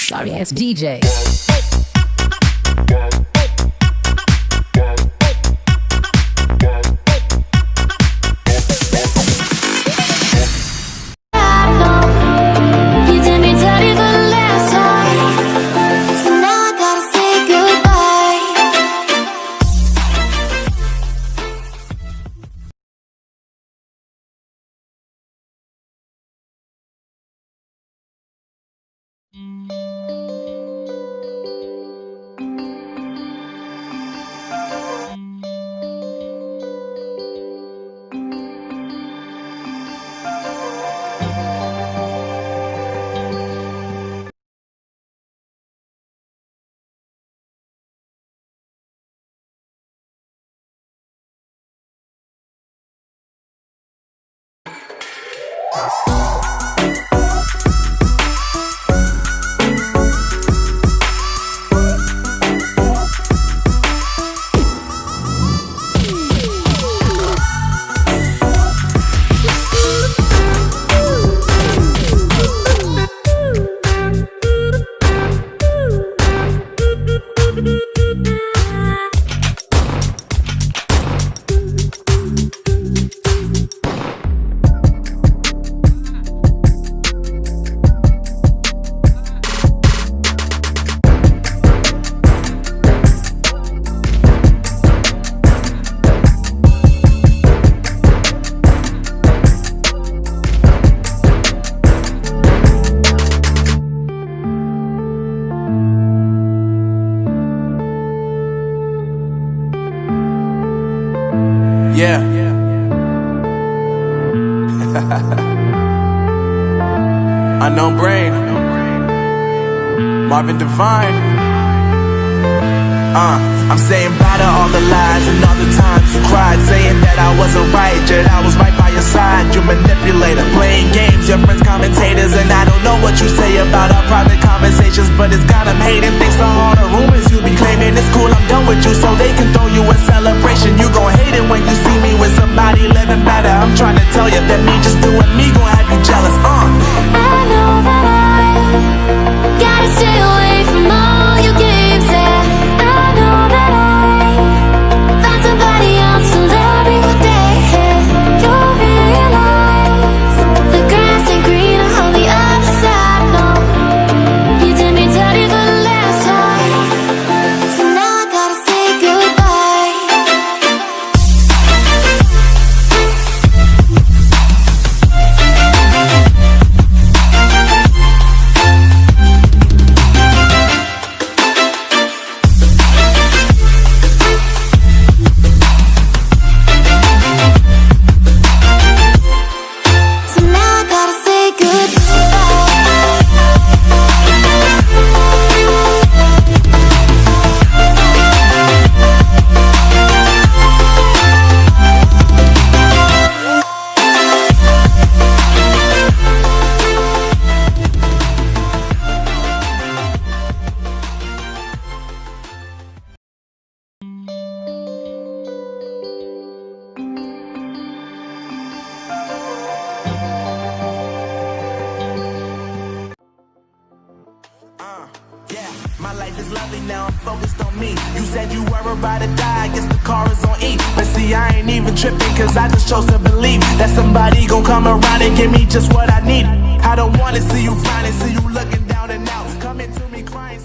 Sorry ass DJ. Yeah. Unknown Brain, Marvin Divine. I'm saying bye to all the lies and all the times you cried, saying that I wasn't right, yet I was right by your side. You manipulator, playing games, your friends commentators, and I don't know what you say about our private conversations, but it's got them hating. Thanks to all the rumors you be claiming. It's cool, I'm done with you, so they can throw you a celebration. You gon' hate it when you see me with somebody living better. I'm trying to tell you that me just doing me gon' have you jealous. I know that I gotta stay away from all your games, yeah. I know that I found somebody else to love me one day, yeah. You'll realize the grass ain't greener on the other side, no. You did me dirty for the last time, so now I gotta say goodbye. My life is lovely now, I'm focused on me. You said you were about to die, I guess the car is on E. But see, I ain't even tripping, cause I just chose to believe that somebody gon' come around and give me just what I need. I don't wanna see you frowning, see you looking down and out, coming to me crying.